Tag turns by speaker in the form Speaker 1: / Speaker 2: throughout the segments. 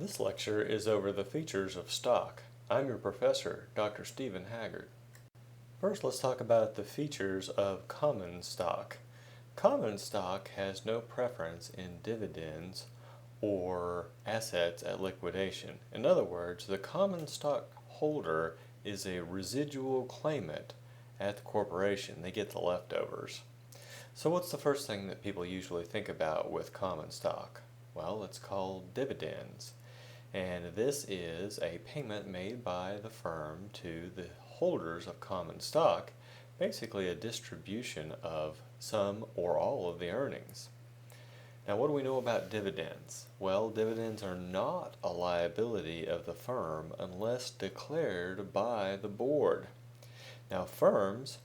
Speaker 1: This lecture is over the features of stock. I'm your professor, Dr. Stephen Haggard. First, let's talk about the features of common stock. Common stock has no preference in dividends or assets at liquidation. In other words, the common stock holder is a residual claimant at the corporation. They get the leftovers. So what's the first thing that people usually think about with common stock? Well, it's called dividends. And this is a payment made by the firm to the holders of common stock, basically a distribution of some or all of the earnings. Now, what do we know about dividends? Well, dividends are not a liability of the firm unless declared by the board. Now, firms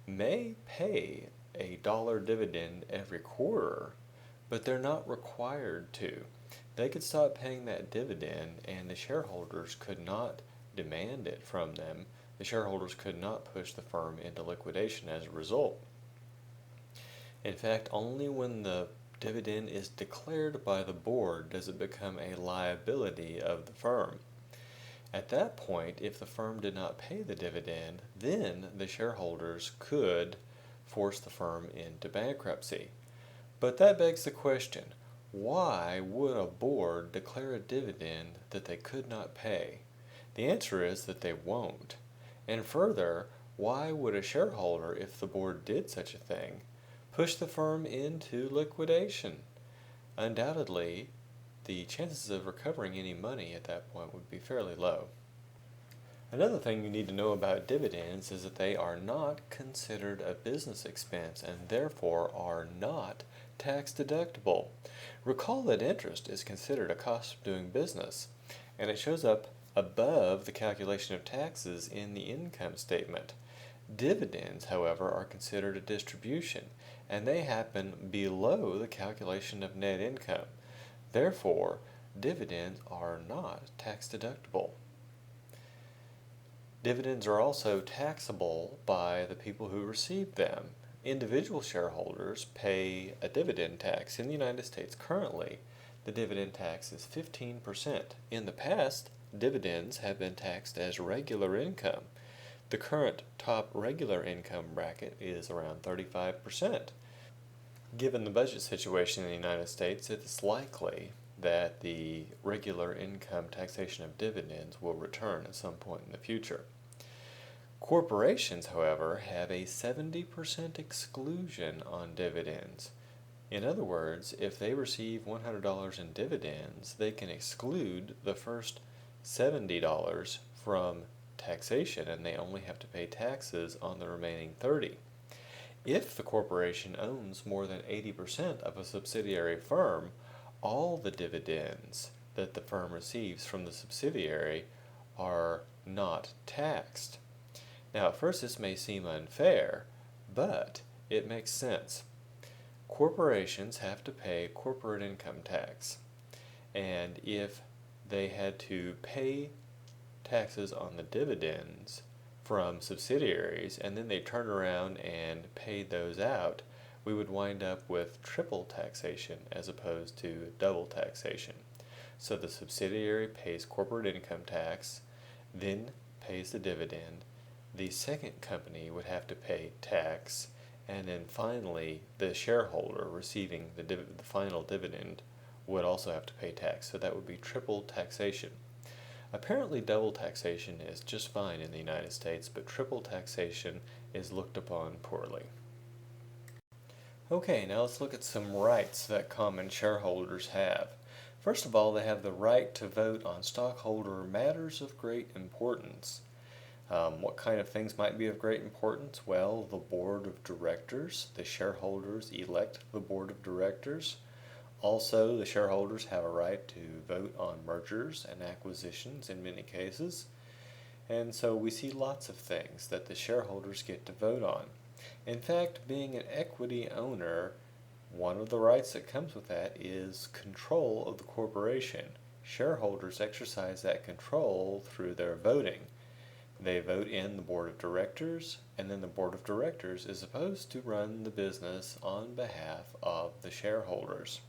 Speaker 1: may pay a dollar dividend every quarter, but they're not required to. They could stop paying that dividend and the shareholders could not demand it from them. The shareholders could not push the firm into liquidation as a result. In fact, only when the dividend is declared by the board does it become a liability of the firm. At that point, if the firm did not pay the dividend, then the shareholders could force the firm into bankruptcy. But that begs the question, why would a board declare a dividend that they could not pay? The answer is that they won't. And further, why would a shareholder, if the board did such a thing, push the firm into liquidation? Undoubtedly, the chances of recovering any money at that point would be fairly low. Another thing you need to know about dividends is that they are not considered a business expense and therefore are not tax deductible. Recall that interest is considered a cost of doing business, and it shows up above the calculation of taxes in the income statement. Dividends, however, are considered a distribution, and they happen below the calculation of net income. Therefore, dividends are not tax deductible. Dividends are also taxable by the people who receive them. Individual shareholders pay a dividend tax. In the United States currently, the dividend tax is 15%. In the past, dividends have been taxed as regular income. The current top regular income bracket is around 35%. Given the budget situation in the United States, it is likely that the regular income taxation of dividends will return at some point in the future. Corporations, however, have a 70% exclusion on dividends. In other words, if they receive $100 in dividends, they can exclude the first $70 from taxation and they only have to pay taxes on the remaining 30. If the corporation owns more than 80% of a subsidiary firm, all the dividends that the firm receives from the subsidiary are not taxed. Now, at first this may seem unfair, but it makes sense. Corporations have to pay corporate income tax, and if they had to pay taxes on the dividends from subsidiaries and then they turn around and paid those out, we would wind up with triple taxation as opposed to double taxation. So the subsidiary pays corporate income tax, then pays the dividend. The second company would have to pay tax, and then finally the shareholder receiving the final dividend would also have to pay tax. So that would be triple taxation. Apparently double taxation is just fine in the United States, but triple taxation is looked upon poorly. Okay, now let's look at some rights that common shareholders have. First of all, they have the right to vote on stockholder matters of great importance. What kind of things might be of great importance? Well, the board of directors. The shareholders elect the board of directors. Also, the shareholders have a right to vote on mergers and acquisitions in many cases. And so we see lots of things that the shareholders get to vote on. In fact, being an equity owner, one of the rights that comes with that is control of the corporation. Shareholders exercise that control through their voting. They vote in the board of directors, and then the board of directors is supposed to run the business on behalf of the shareholders.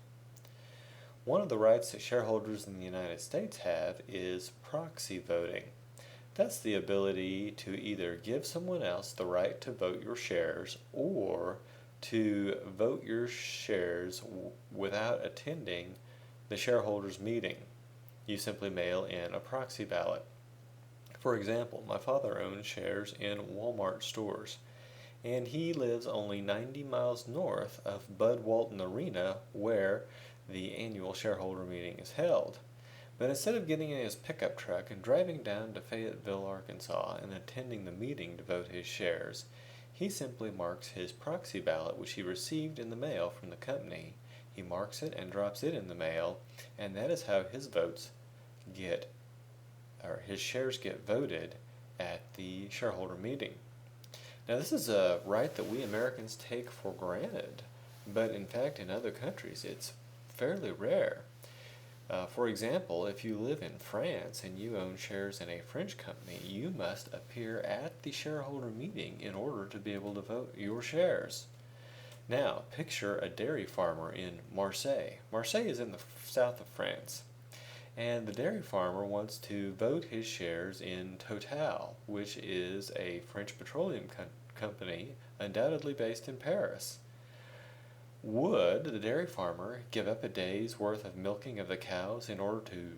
Speaker 1: One of the rights that shareholders in the United States have is proxy voting. That's the ability to either give someone else the right to vote your shares or to vote your shares without attending the shareholders meeting. You simply mail in a proxy ballot. For example, my father owns shares in Walmart stores, and he lives only 90 miles north of Bud Walton Arena, where the annual shareholder meeting is held. But instead of getting in his pickup truck and driving down to Fayetteville, Arkansas, and attending the meeting to vote his shares, he simply marks his proxy ballot, which he received in the mail from the company. He marks it and drops it in the mail, and that is how his his shares get voted at the shareholder meeting. Now, this is a right that we Americans take for granted, but in fact, in other countries, it's fairly rare. For example, if you live in France and you own shares in a French company, you must appear at the shareholder meeting in order to be able to vote your shares. Now, picture a dairy farmer in Marseille. Marseille is in the south of France, and the dairy farmer wants to vote his shares in Total, which is a French petroleum company undoubtedly based in Paris. Would the dairy farmer give up a day's worth of milking of the cows in order to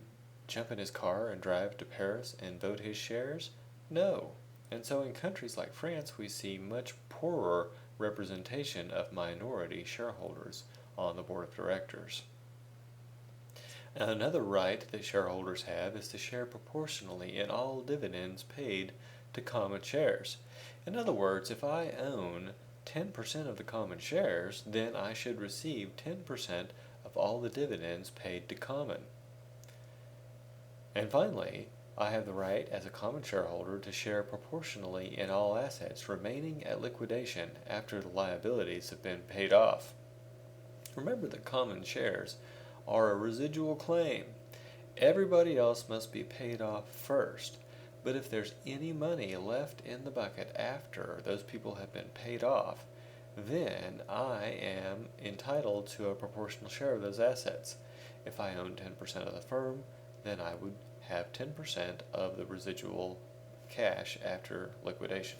Speaker 1: jump in his car and drive to Paris and vote his shares? No. And so in countries like France, we see much poorer representation of minority shareholders on the board of directors. Now, another right that shareholders have is to share proportionally in all dividends paid to common shares. In other words, if I own 10% of the common shares, then I should receive 10% of all the dividends paid to common. And finally, I have the right as a common shareholder to share proportionally in all assets remaining at liquidation after the liabilities have been paid off. Remember that common shares are a residual claim. Everybody else must be paid off first. But if there's any money left in the bucket after those people have been paid off, then I am entitled to a proportional share of those assets. If I own 10% of the firm, then I would have 10% of the residual cash after liquidation.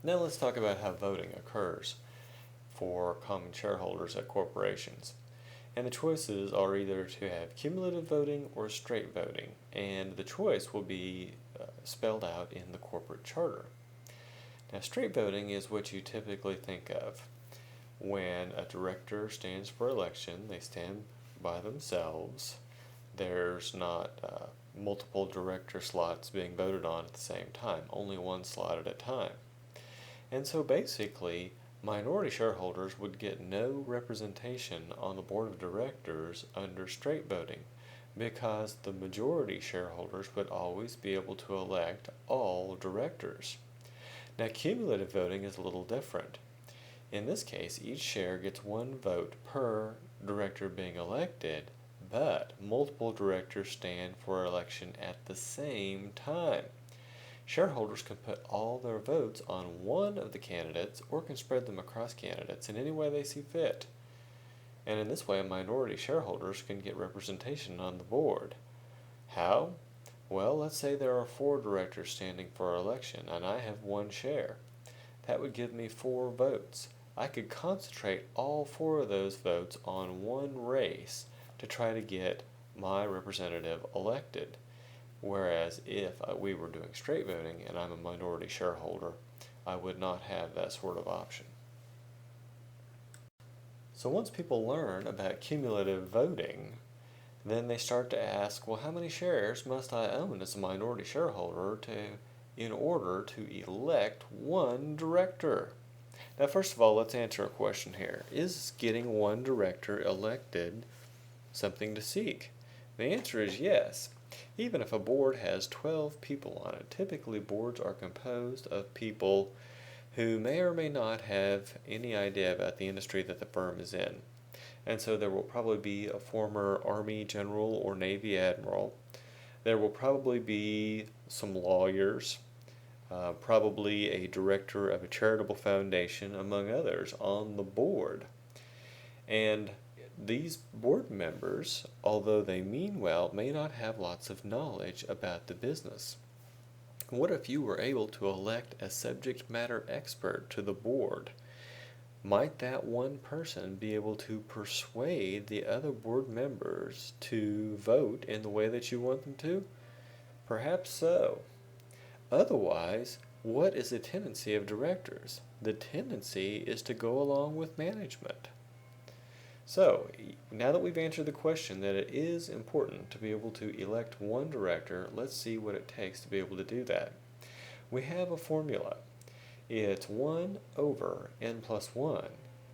Speaker 1: Now let's talk about how voting occurs for common shareholders at corporations. And the choices are either to have cumulative voting or straight voting, and the choice will be spelled out in the corporate charter. Now, straight voting is what you typically think of. When a director stands for election, they stand by themselves. There's not multiple director slots being voted on at the same time, only one slot at a time. And so basically, minority shareholders would get no representation on the board of directors under straight voting because the majority shareholders would always be able to elect all directors. Now, cumulative voting is a little different. In this case, each share gets one vote per director being elected, but multiple directors stand for election at the same time. Shareholders can put all their votes on one of the candidates or can spread them across candidates in any way they see fit. And in this way, minority shareholders can get representation on the board. How? Well, let's say there are 4 directors standing for election and I have 1 share. That would give me 4 votes. I could concentrate all 4 of those votes on one race to try to get my representative elected. Whereas if we were doing straight voting and I'm a minority shareholder, I would not have that sort of option. So once people learn about cumulative voting, then they start to ask, well, how many shares must I own as a minority shareholder in order to elect 1 director? Now, first of all, let's answer a question here. Is getting 1 director elected something to seek? The answer is yes. Even if a board has 12 people on it, typically boards are composed of people who may or may not have any idea about the industry that the firm is in. And so there will probably be a former Army general or Navy admiral. There will probably be some lawyers, probably a director of a charitable foundation, among others, on the board. And these board members, although they mean well, may not have lots of knowledge about the business. What if you were able to elect a subject matter expert to the board? Might that one person be able to persuade the other board members to vote in the way that you want them to? Perhaps so. Otherwise, what is the tendency of directors? The tendency is to go along with management. So, now that we've answered the question that it is important to be able to elect one director, let's see what it takes to be able to do that. We have a formula. It's 1 over n plus 1,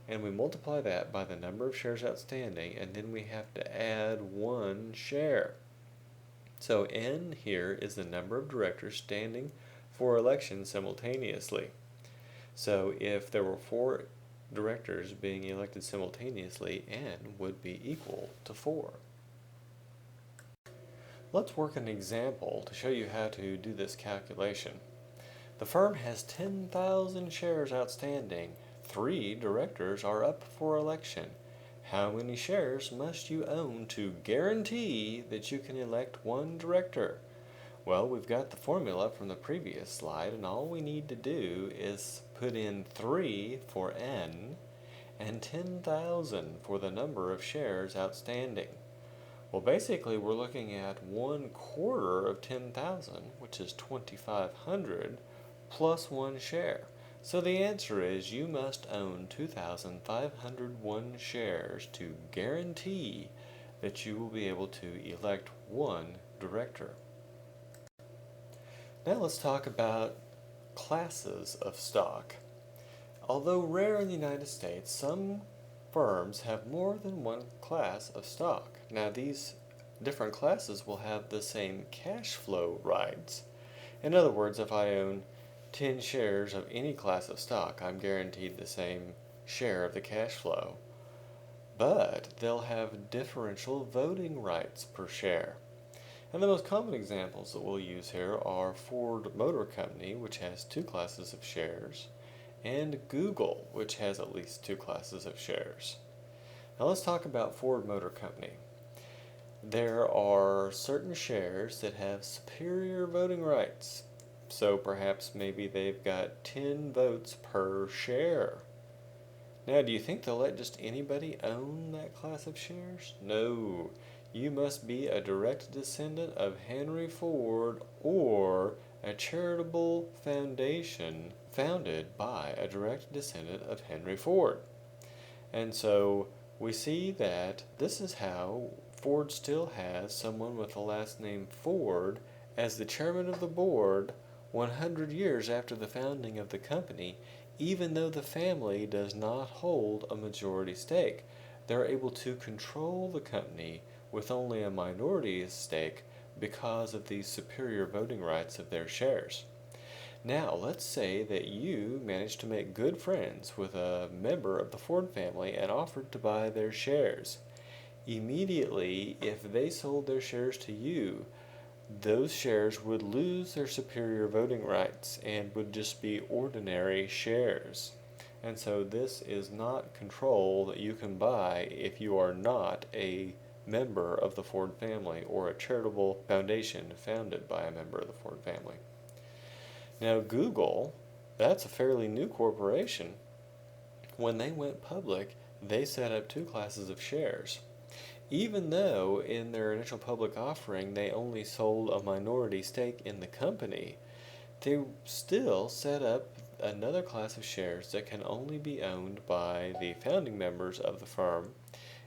Speaker 1: and we multiply that by the number of shares outstanding, and then we have to add 1 share. So n here is the number of directors standing for election simultaneously. So if there were 4 directors being elected simultaneously, n would be equal to 4. Let's work an example to show you how to do this calculation. The firm has 10,000 shares outstanding. 3 directors are up for election. How many shares must you own to guarantee that you can elect one director? Well, we've got the formula from the previous slide, and all we need to do is put in 3 for n and 10,000 for the number of shares outstanding. Well, basically we're looking at 1/4 of 10,000, which is 2,500, plus 1 share. So the answer is you must own 2,501 shares to guarantee that you will be able to elect one director. Now let's talk about classes of stock. Although rare in the United States, some firms have more than one class of stock. Now these different classes will have the same cash flow rights. In other words, if I own 10 shares of any class of stock, I'm guaranteed the same share of the cash flow. But they'll have differential voting rights per share. And the most common examples that we'll use here are Ford Motor Company, which has 2 classes of shares, and Google, which has at least 2 classes of shares. Now let's talk about Ford Motor Company. There are certain shares that have superior voting rights. So perhaps maybe they've got 10 votes per share. Now, do you think they'll let just anybody own that class of shares? No. You must be a direct descendant of Henry Ford or a charitable foundation founded by a direct descendant of Henry Ford. And so we see that this is how Ford still has someone with the last name Ford as the chairman of the board 100 years after the founding of the company, even though the family does not hold a majority stake. They're able to control the company with only a minority stake because of the superior voting rights of their shares. Now, let's say that you managed to make good friends with a member of the Ford family and offered to buy their shares. Immediately, if they sold their shares to you, those shares would lose their superior voting rights and would just be ordinary shares. And so this is not control that you can buy if you are not a member of the Ford family or a charitable foundation founded by a member of the Ford family. Now Google, that's a fairly new corporation. When they went public, they set up 2 classes of shares. Even though in their initial public offering they only sold a minority stake in the company, they still set up another class of shares that can only be owned by the founding members of the firm,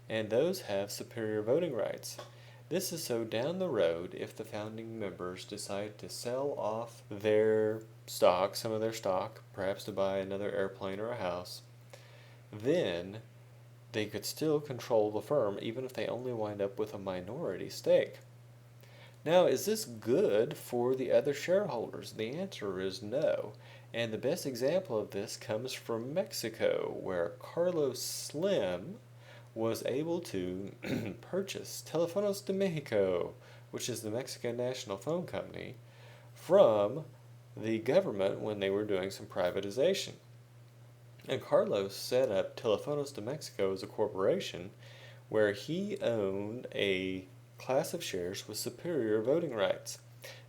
Speaker 1: and those have superior voting rights. This is so down the road, if the founding members decide to sell off their stock, some of their stock, perhaps to buy another airplane or a house, then they could still control the firm even if they only wind up with a minority stake. Now, is this good for the other shareholders? The answer is no. And the best example of this comes from Mexico, where Carlos Slim was able to purchase Telefonos de Mexico, which is the Mexican national phone company, from the government when they were doing some privatization. And Carlos set up Telefonos de Mexico as a corporation where he owned a class of shares with superior voting rights.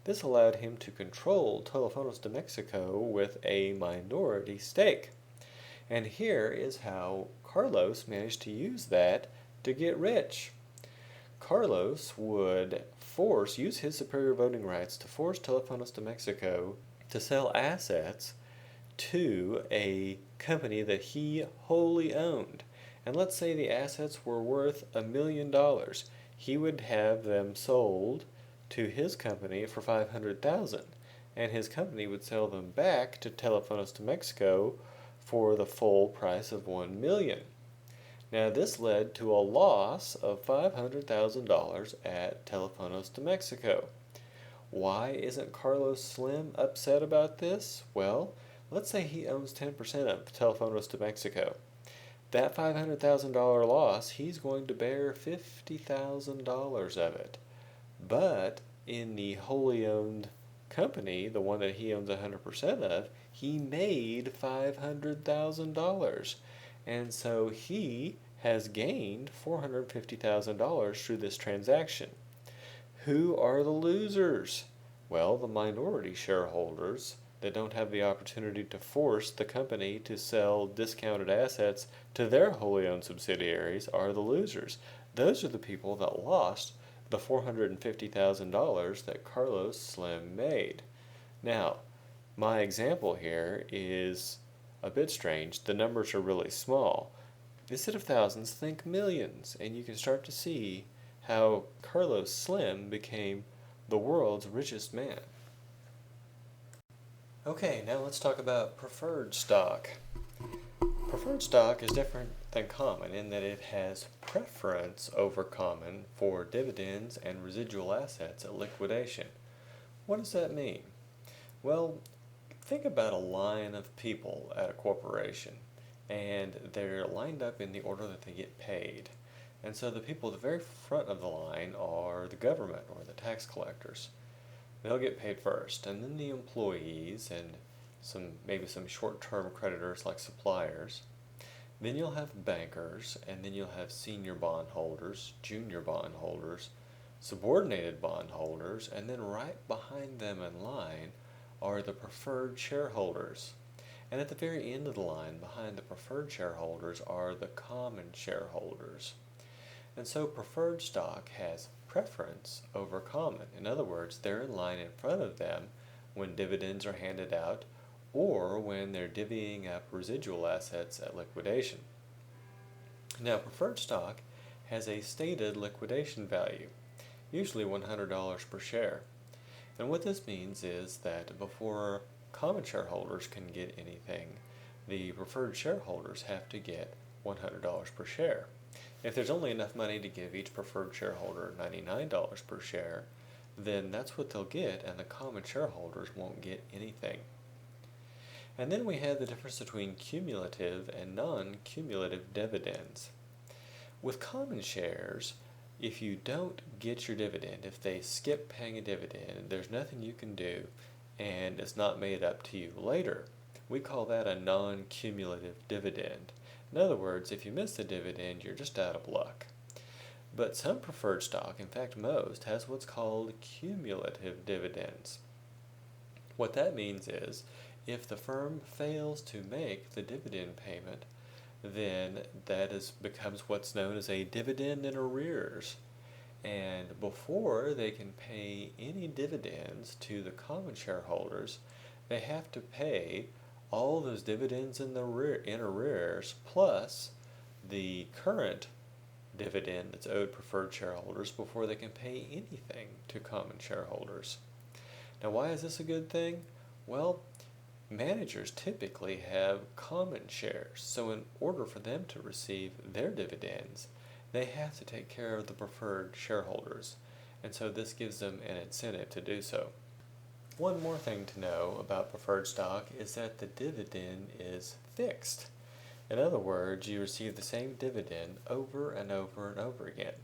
Speaker 1: This allowed him to control Telefonos de Mexico with a minority stake. And here is how Carlos managed to use that to get rich. Carlos would use his superior voting rights to force Telefonos de Mexico to sell assets to a company that he wholly owned. And let's say the assets were worth $1 million. He would have them sold to his company for $500,000, and his company would sell them back to Telefonos de Mexico for the full price of $1 million. Now this led to a loss of $500,000 at Telefonos de Mexico. Why isn't Carlos Slim upset about this? Well, let's say he owns 10% of Telefonos de Mexico. That $500,000 loss, he's going to bear $50,000 of it. But in the wholly owned company, the one that he owns 100% of, he made $500,000. And so he has gained $450,000 through this transaction. Who are the losers? Well, the minority shareholders that don't have the opportunity to force the company to sell discounted assets to their wholly owned subsidiaries are the losers. Those are the people that lost the $450,000 that Carlos Slim made. Now, my example here is a bit strange. The numbers are really small. Instead of thousands, think millions, and you can start to see how Carlos Slim became the world's richest man. Okay, now let's talk about preferred stock. Preferred stock is different than common in that it has preference over common for dividends and residual assets at liquidation. What does that mean? Well, think about a line of people at a corporation, and they're lined up in the order that they get paid. And so the people at the very front of the line are the government or the tax collectors. They'll get paid first, and then the employees and maybe some short-term creditors like suppliers. Then you'll have bankers, and then you'll have senior bondholders, junior bondholders, subordinated bondholders, and then right behind them in line are the preferred shareholders. And at the very end of the line, behind the preferred shareholders, are the common shareholders. And so preferred stock has preference over common. In other words, they're in line in front of them when dividends are handed out or when they're divvying up residual assets at liquidation. Now, preferred stock has a stated liquidation value, usually $100 per share. And what this means is that before common shareholders can get anything, the preferred shareholders have to get $100 per share. If there's only enough money to give each preferred shareholder $99 per share, then that's what they'll get, and the common shareholders won't get anything. And then we have the difference between cumulative and non-cumulative dividends. With common shares, if you don't get your dividend, if they skip paying a dividend, there's nothing you can do, and it's not made up to you later. We call that a non-cumulative dividend. In other words, if you miss the dividend, you're just out of luck. But some preferred stock, in fact most, has what's called cumulative dividends. What that means is, if the firm fails to make the dividend payment, then that becomes what's known as a dividend in arrears. And before they can pay any dividends to the common shareholders, they have to pay all those dividends in arrears plus the current dividend that's owed preferred shareholders before they can pay anything to common shareholders. Now, why is this a good thing? Well, managers typically have common shares, so in order for them to receive their dividends, they have to take care of the preferred shareholders, and so this gives them an incentive to do so. One more thing to know about preferred stock is that the dividend is fixed. In other words, you receive the same dividend over and over and over again.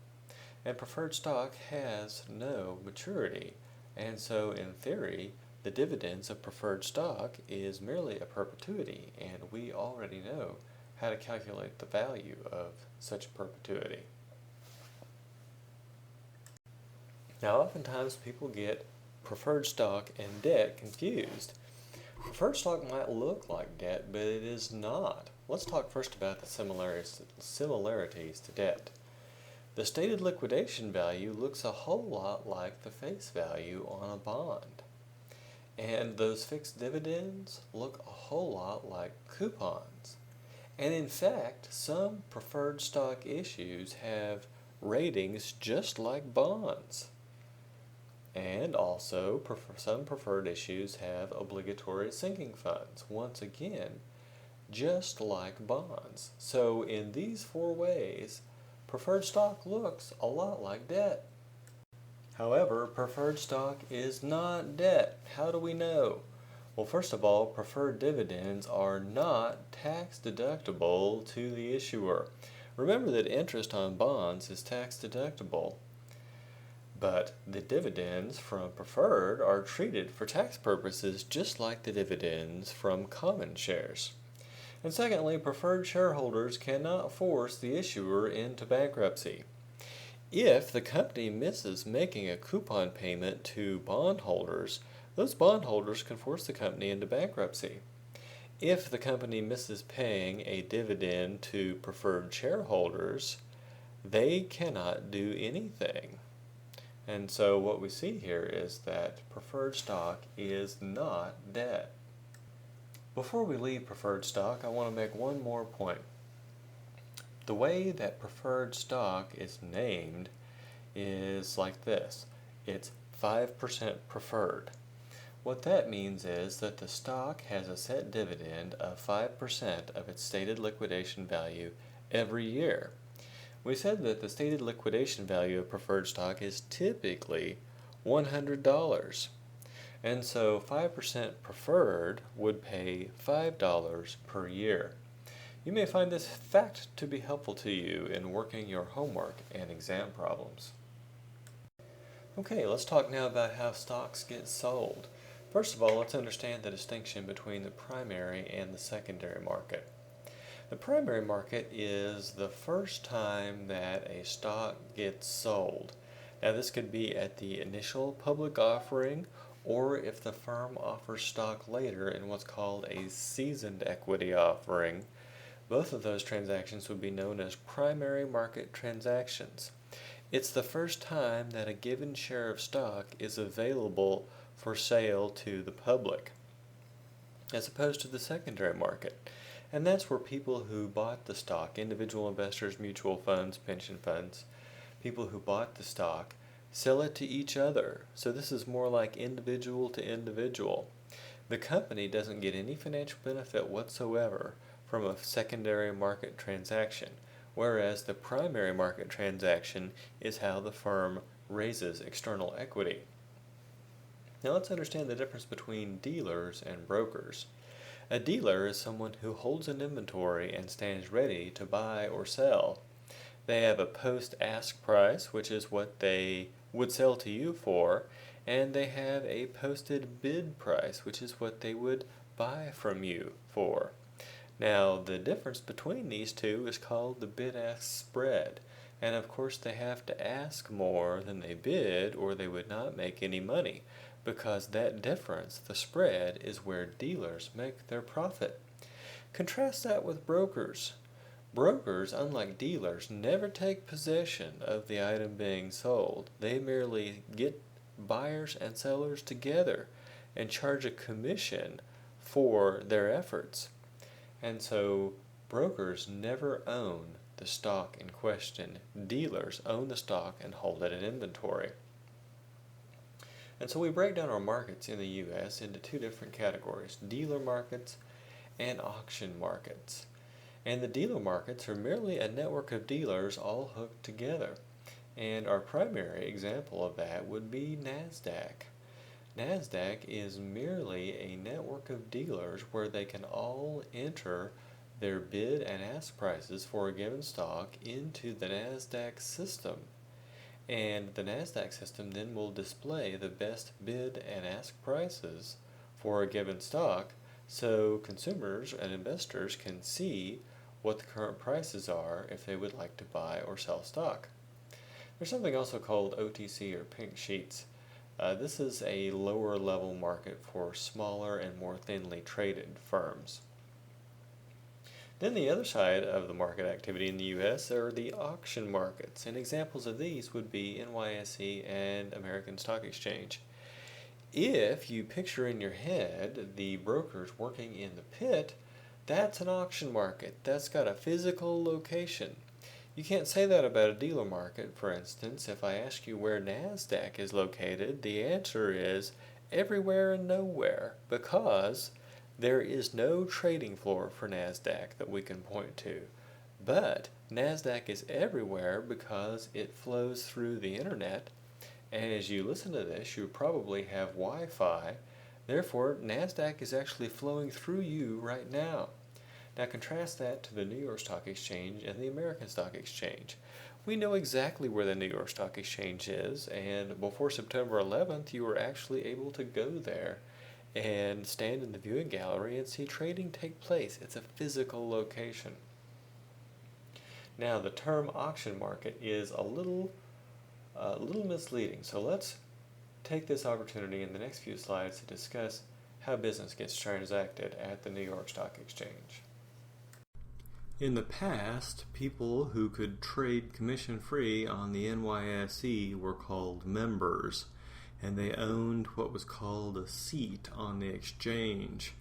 Speaker 1: And preferred stock has no maturity, and so in theory, The dividends of preferred stock is merely a perpetuity, and we already know how to calculate the value of such a perpetuity. Now, oftentimes people get preferred stock and debt confused. Preferred stock might look like debt, but it is not. Let's talk first about the similarities to debt. The stated liquidation value looks a whole lot like the face value on a bond. And those fixed dividends look a whole lot like coupons. And in fact, some preferred stock issues have ratings just like bonds. And also, some preferred issues have obligatory sinking funds, once again, just like bonds. So in these four ways, preferred stock looks a lot like debt. However, preferred stock is not debt. How do we know? Well, first of all, preferred dividends are not tax deductible to the issuer. Remember that interest on bonds is tax deductible, but the dividends from preferred are treated for tax purposes just like the dividends from common shares. And secondly, preferred shareholders cannot force the issuer into bankruptcy. If the company misses making a coupon payment to bondholders, those bondholders can force the company into bankruptcy. If the company misses paying a dividend to preferred shareholders, they cannot do anything. And so what we see here is that preferred stock is not debt. Before we leave preferred stock, I want to make one more point. The way that preferred stock is named is like this. It's 5% preferred. What that means is that the stock has a set dividend of 5% of its stated liquidation value every year. We said that the stated liquidation value of preferred stock is typically $100. And so 5% preferred would pay $5 per year. You may find this fact to be helpful to you in working your homework and exam problems. Okay, let's talk now about how stocks get sold. First of all, let's understand the distinction between the primary and the secondary market. The primary market is the first time that a stock gets sold. Now, this could be at the initial public offering, or if the firm offers stock later in what's called a seasoned equity offering. Both of those transactions would be known as primary market transactions. It's the first time that a given share of stock is available for sale to the public, as opposed to the secondary market. And that's where people who bought the stock, individual investors, mutual funds, pension funds, people who bought the stock, sell it to each other. So this is more like individual to individual. The company doesn't get any financial benefit whatsoever from a secondary market transaction, whereas the primary market transaction is how the firm raises external equity. Now let's understand the difference between dealers and brokers. A dealer is someone who holds an inventory and stands ready to buy or sell. They have a post-ask price, which is what they would sell to you for, and they have a posted bid price, which is what they would buy from you for. Now, the difference between these two is called the bid-ask spread, and of course they have to ask more than they bid or they would not make any money, because that difference, the spread, is where dealers make their profit. Contrast that with brokers. Brokers, unlike dealers, never take possession of the item being sold. They merely get buyers and sellers together and charge a commission for their efforts. And so brokers never own the stock in question. Dealers own the stock and hold it in inventory. And so we break down our markets in the U.S. into two different categories, dealer markets and auction markets. And the dealer markets are merely a network of dealers all hooked together. And our primary example of that would be Nasdaq. Nasdaq is merely a network of dealers where they can all enter their bid and ask prices for a given stock into the Nasdaq system. And the Nasdaq system then will display the best bid and ask prices for a given stock so consumers and investors can see what the current prices are if they would like to buy or sell stock. There's something also called OTC or pink sheets. This is a lower level market for smaller and more thinly traded firms. Then the other side of the market activity in the U.S. are the auction markets, and examples of these would be NYSE and American Stock Exchange. If you picture in your head the brokers working in the pit, that's an auction market. That's got a physical location. You can't say that about a dealer market, for instance. If I ask you where Nasdaq is located, the answer is everywhere and nowhere, because there is no trading floor for Nasdaq that we can point to. But Nasdaq is everywhere because it flows through the internet, and as you listen to this, you probably have Wi-Fi. Therefore, Nasdaq is actually flowing through you right now. Now contrast that to the New York Stock Exchange and the American Stock Exchange. We know exactly where the New York Stock Exchange is, and before September 11th, you were actually able to go there and stand in the viewing gallery and see trading take place. It's a physical location. Now, the term auction market is a little misleading, so let's take this opportunity in the next few slides to discuss how business gets transacted at the New York Stock Exchange. In the past, people who could trade commission-free on the NYSE were called members, and they owned what was called a seat on the exchange.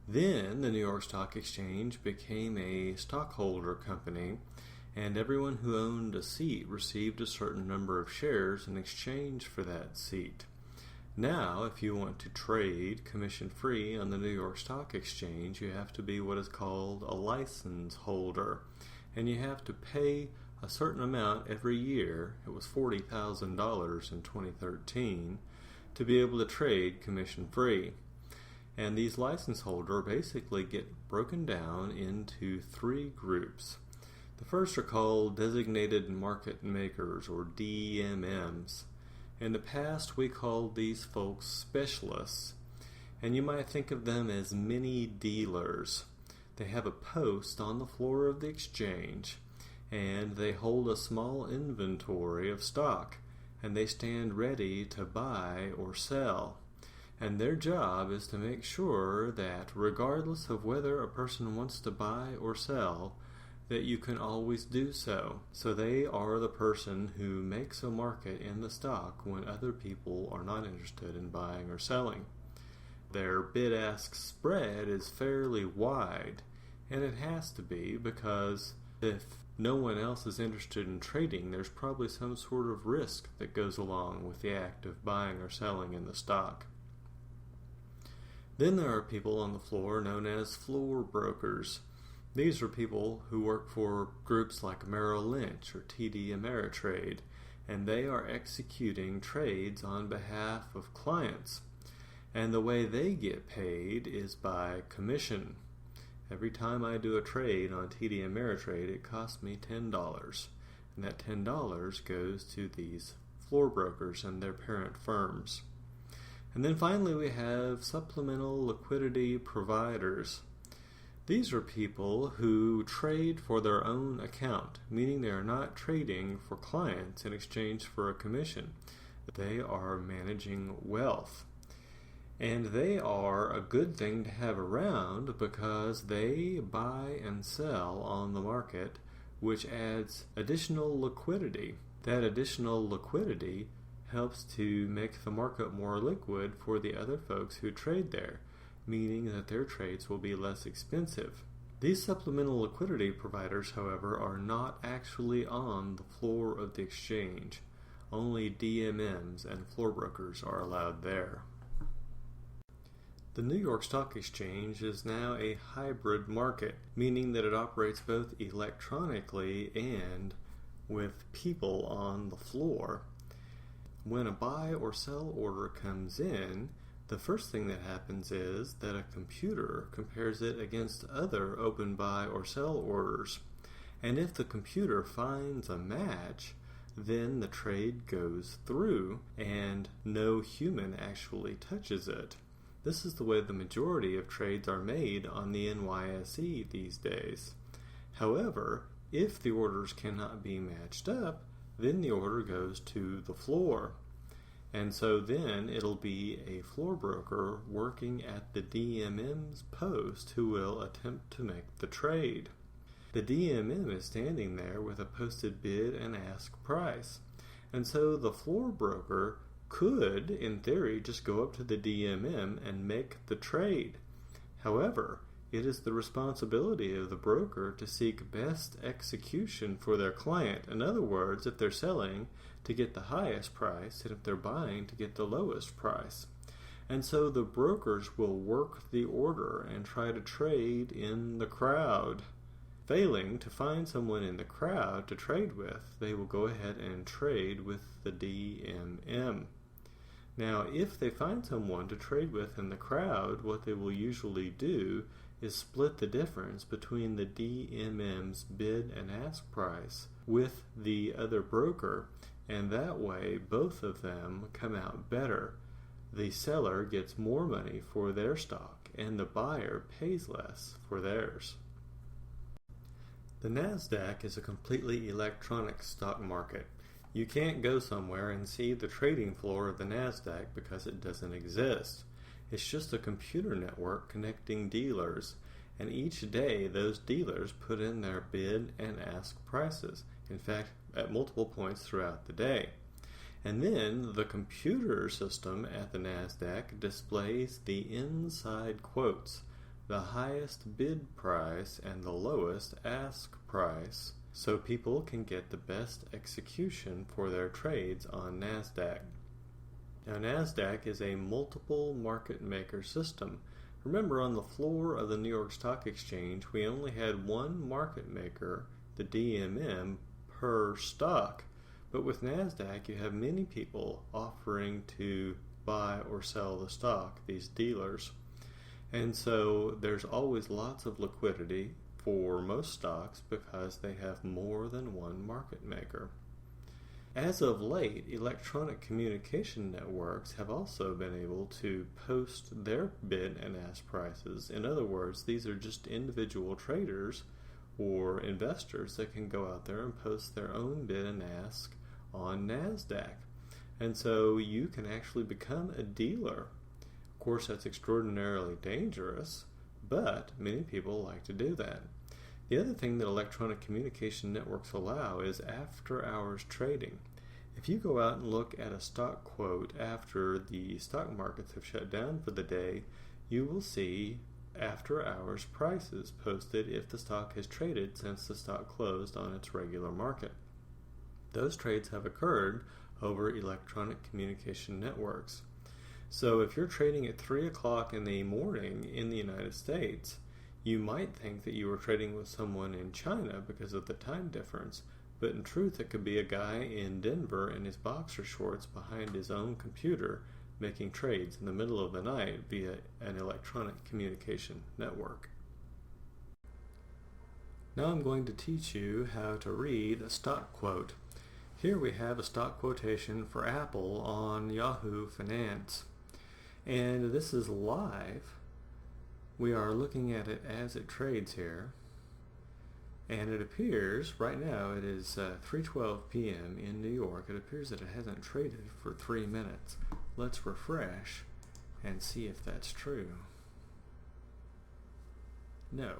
Speaker 1: Then the New York Stock Exchange became a stockholder company, and everyone who owned a seat received a certain number of shares in exchange for that seat. Now, if you want to trade commission-free on the New York Stock Exchange, you have to be what is called a license holder, and you have to pay a certain amount every year. It was $40,000 in 2013 to be able to trade commission-free. And these license holders basically get broken down into three groups. The first are called designated market makers, or DMMs. In the past, we called these folks specialists, and you might think of them as mini dealers. They have a post on the floor of the exchange, and they hold a small inventory of stock, and they stand ready to buy or sell. And their job is to make sure that regardless of whether a person wants to buy or sell, that you can always do so. So they are the person who makes a market in the stock when other people are not interested in buying or selling. Their bid-ask spread is fairly wide, and it has to be, because if no one else is interested in trading, there's probably some sort of risk that goes along with the act of buying or selling in the stock. Then there are people on the floor known as floor brokers. These are people who work for groups like Merrill Lynch or TD Ameritrade, and they are executing trades on behalf of clients. And the way they get paid is by commission. Every time I do a trade on TD Ameritrade, it costs me $10, and that $10 goes to these floor brokers and their parent firms. And then finally we have supplemental liquidity providers. These are people who trade for their own account, meaning they are not trading for clients in exchange for a commission. They are managing wealth. And they are a good thing to have around because they buy and sell on the market, which adds additional liquidity. That additional liquidity helps to make the market more liquid for the other folks who trade there, meaning that their trades will be less expensive. These supplemental liquidity providers, however, are not actually on the floor of the exchange. Only DMMs and floor brokers are allowed there. The New York Stock Exchange is now a hybrid market, meaning that it operates both electronically and with people on the floor. When a buy or sell order comes in, the first thing that happens is that a computer compares it against other open buy or sell orders. And if the computer finds a match, then the trade goes through and no human actually touches it. This is the way the majority of trades are made on the NYSE these days. However, if the orders cannot be matched up, then the order goes to the floor. And so then it'll be a floor broker working at the DMM's post who will attempt to make the trade. The DMM is standing there with a posted bid and ask price. And so the floor broker could, in theory, just go up to the DMM and make the trade. However, it is the responsibility of the broker to seek best execution for their client. In other words, if they're selling, to get the highest price, and if they're buying, to get the lowest price. And so the brokers will work the order and try to trade in the crowd. Failing to find someone in the crowd to trade with, they will go ahead and trade with the DMM. Now, if they find someone to trade with in the crowd, what they will usually do is split the difference between the DMM's bid and ask price with the other broker, and that way both of them come out better. The seller gets more money for their stock, and the buyer pays less for theirs. The Nasdaq is a completely electronic stock market. You can't go somewhere and see the trading floor of the Nasdaq because it doesn't exist. It's just a computer network connecting dealers, and each day those dealers put in their bid and ask prices, in fact at multiple points throughout the day. And then the computer system at the Nasdaq displays the inside quotes, the highest bid price and the lowest ask price, so people can get the best execution for their trades on Nasdaq. Now, Nasdaq is a multiple market maker system. Remember, on the floor of the New York Stock Exchange, we only had one market maker, the DMM, per stock. But with Nasdaq, you have many people offering to buy or sell the stock, these dealers. And so there's always lots of liquidity for most stocks because they have more than one market maker. As of late, electronic communication networks have also been able to post their bid and ask prices. In other words, these are just individual traders or investors that can go out there and post their own bid and ask on Nasdaq. And so you can actually become a dealer. Of course, that's extraordinarily dangerous, but many people like to do that. The other thing that electronic communication networks allow is after-hours trading. If you go out and look at a stock quote after the stock markets have shut down for the day, you will see after-hours prices posted if the stock has traded since the stock closed on its regular market. Those trades have occurred over electronic communication networks. So if you're trading at 3 o'clock in the morning in the United States, you might think that you were trading with someone in China because of the time difference, but in truth it could be a guy in Denver in his boxer shorts behind his own computer making trades in the middle of the night via an electronic communication network. Now I'm going to teach you how to read a stock quote. Here we have a stock quotation for Apple on Yahoo Finance. And this is live. We are looking at it as it trades here. And it appears, right now it is 3:12 p.m. in New York. It appears that it hasn't traded for 3 minutes. Let's refresh and see if that's true. No.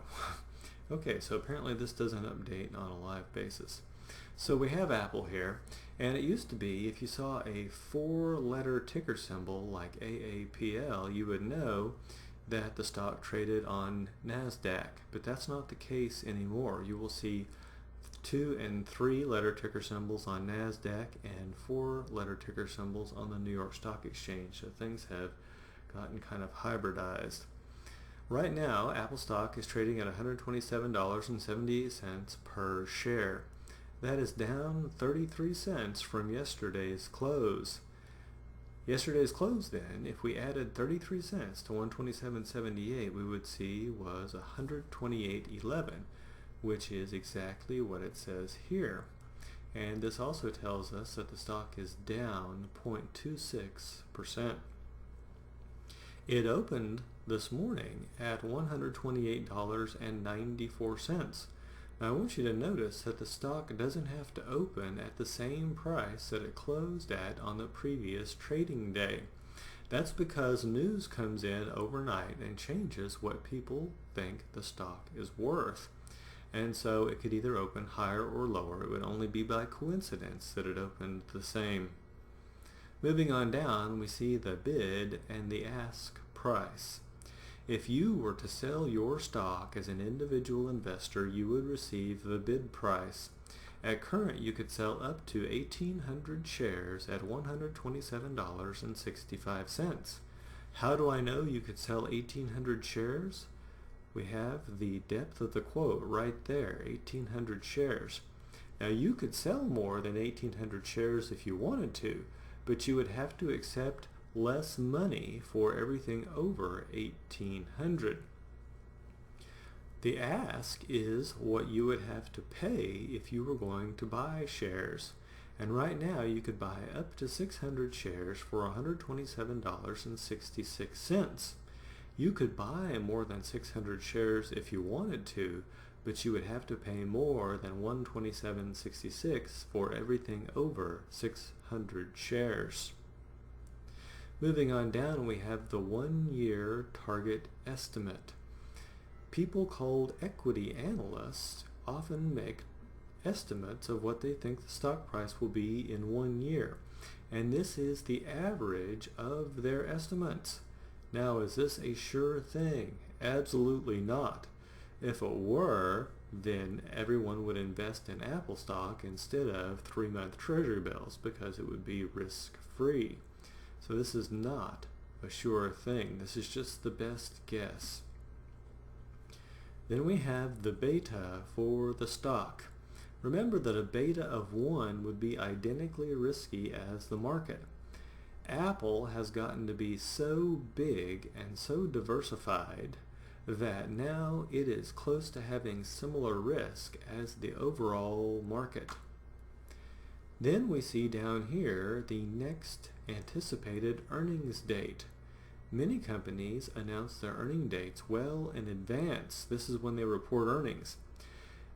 Speaker 1: Okay, so apparently this doesn't update on a live basis. So we have Apple here, and it used to be if you saw a 4-letter ticker symbol like AAPL, you would know that the stock traded on Nasdaq, but that's not the case anymore. You will see 2- and 3-letter ticker symbols on Nasdaq and 4-letter ticker symbols on the New York Stock Exchange, so things have gotten kind of hybridized. Right now, Apple stock is trading at $127.78 per share. That is down 33 cents from yesterday's close. Yesterday's close then, if we added 33 cents to 127.78, we would see was 128.11, which is exactly what it says here. And this also tells us that the stock is down 0.26%. It opened this morning at $128.94. Now I want you to notice that the stock doesn't have to open at the same price that it closed at on the previous trading day. That's because news comes in overnight and changes what people think the stock is worth. And so it could either open higher or lower. It would only be by coincidence that it opened the same. Moving on down, we see the bid and the ask price. If you were to sell your stock as an individual investor, you would receive the bid price. At current, you could sell up to 1,800 shares at $127.65. How do I know you could sell 1,800 shares? We have the depth of the quote right there, 1,800 shares. Now you could sell more than 1,800 shares if you wanted to, but you would have to accept less money for everything over 1,800. The ask is what you would have to pay if you were going to buy shares. And right now you could buy up to 600 shares for $127.66. You could buy more than 600 shares if you wanted to, but you would have to pay more than $127.66 for everything over 600 shares. Moving on down, we have the 1-year target estimate. People called equity analysts often make estimates of what they think the stock price will be in 1 year, and this is the average of their estimates. Now, is this a sure thing? Absolutely not. If it were, then everyone would invest in Apple stock instead of 3-month treasury bills because it would be risk-free. So this is not a sure thing. This is just the best guess. Then we have the beta for the stock. Remember that a beta of 1 would be identically risky as the market. Apple has gotten to be so big and so diversified that now it is close to having similar risk as the overall market. Then we see down here the next anticipated earnings date. Many companies announce their earning dates well in advance. This is when they report earnings.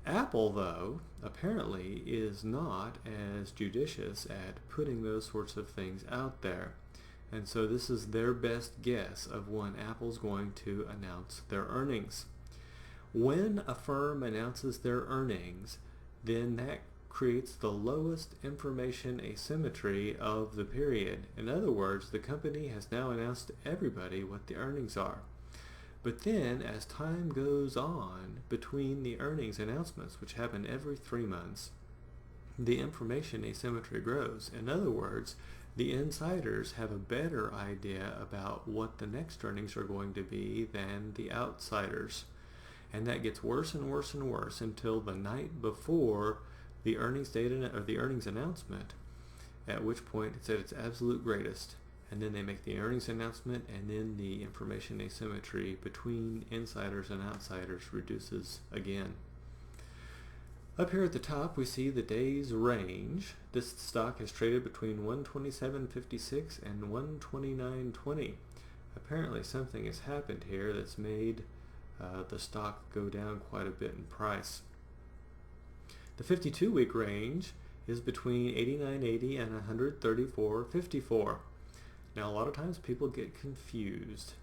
Speaker 1: Apple, though, apparently is not as judicious at putting those sorts of things out there. And so this is their best guess of when Apple's going to announce their earnings. When a firm announces their earnings, then that creates the lowest information asymmetry of the period. In other words, the company has now announced to everybody what the earnings are. But then, as time goes on between the earnings announcements, which happen every 3 months, the information asymmetry grows. In other words, the insiders have a better idea about what the next earnings are going to be than the outsiders. And that gets worse and worse and worse until the night before the earnings data or the earnings announcement, at which point it's at its absolute greatest. And then they make the earnings announcement, and then the information asymmetry between insiders and outsiders reduces again. Up here at the top, we see the day's range. This stock has traded between 127.56 and 129.20. Apparently something has happened here that's made the stock go down quite a bit in price. The 52-week range is between 89.80 and 134.54. Now, a lot of times people get confused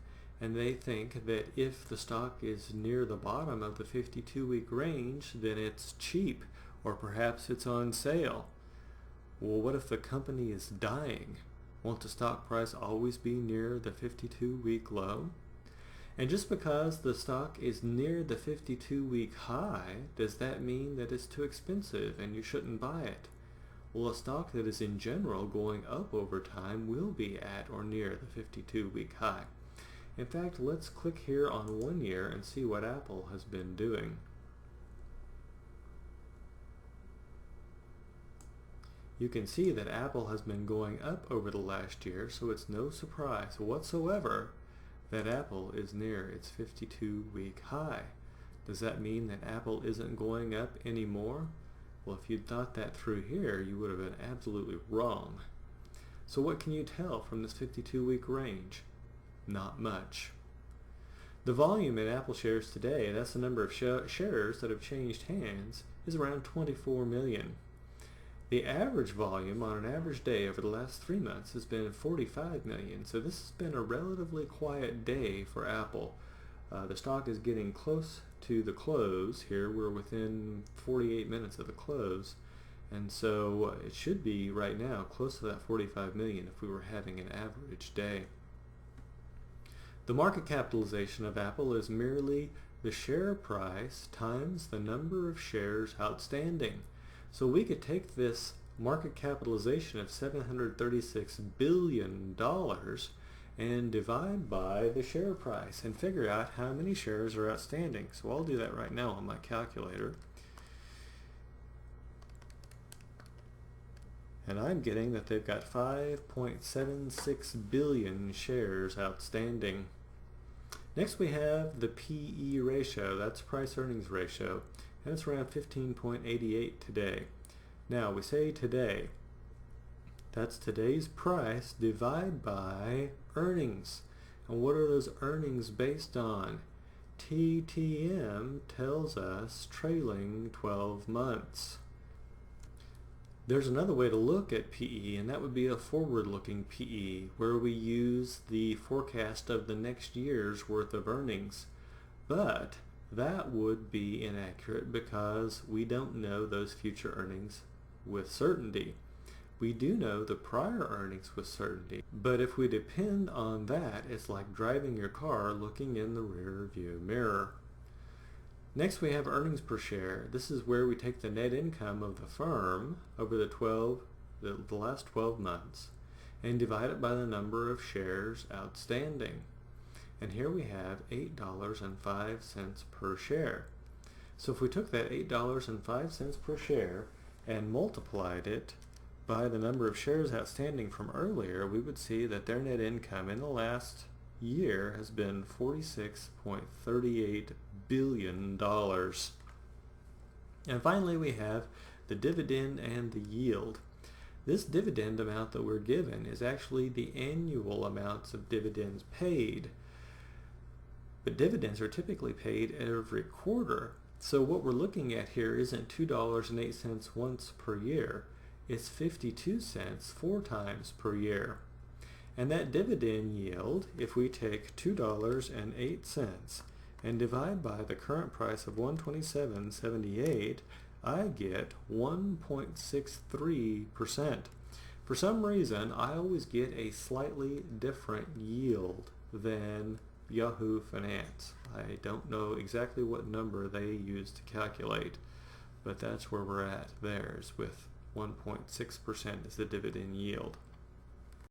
Speaker 1: and they think that if the stock is near the bottom of the 52-week range, then it's cheap, or perhaps it's on sale. Well, what if the company is dying? Won't the stock price always be near the 52-week low? And just because the stock is near the 52-week high, does that mean that it's too expensive and you shouldn't buy it? Well, a stock that is in general going up over time will be at or near the 52-week high. In fact, let's click here on 1 year and see what Apple has been doing. You can see that Apple has been going up over the last year, so it's no surprise whatsoever that Apple is near its 52-week high. Does that mean that Apple isn't going up anymore? Well, if you'd thought that through here, you would have been absolutely wrong. So what can you tell from this 52-week range? Not much. The volume in Apple shares today, that's the number of shares that have changed hands, is around 24 million. The average volume on an average day over the last 3 months has been 45 million, so this has been a relatively quiet day for Apple. The stock is getting close to the close here. We're within 48 minutes of the close, and so it should be right now close to that 45 million if we were having an average day. The market capitalization of Apple is merely the share price times the number of shares outstanding. So we could take this market capitalization of $736 billion and divide by the share price and figure out how many shares are outstanding. So I'll do that right now on my calculator. And I'm getting that they've got 5.76 billion shares outstanding. Next we have the PE ratio, that's price earnings ratio, and it's around 15.88 today. Now we say today, that's today's price divided by earnings. And what are those earnings based on? TTM tells us trailing 12 months. There's another way to look at PE, and that would be a forward-looking PE, where we use the forecast of the next year's worth of earnings. But that would be inaccurate because we don't know those future earnings with certainty. We do know the prior earnings with certainty, but if we depend on that, it's like driving your car looking in the rear view mirror. Next we have earnings per share. This is where we take the net income of the firm over the last 12 months and divide it by the number of shares outstanding. And here we have $8.05 per share. So if we took that $8.05 per share and multiplied it by the number of shares outstanding from earlier, we would see that their net income in the last year has been $46.38 billion. And finally we have the dividend and the yield. This dividend amount that we're given is actually the annual amounts of dividends paid. But dividends are typically paid every quarter. So what we're looking at here isn't $2.08 once per year. It's 52 cents 4 times per year. And that dividend yield, if we take $2.08 and divide by the current price of $127.78, I get 1.63%. For some reason, I always get a slightly different yield than Yahoo Finance. I don't know exactly what number they use to calculate, but that's where we're at. Theirs with 1.6% is the dividend yield.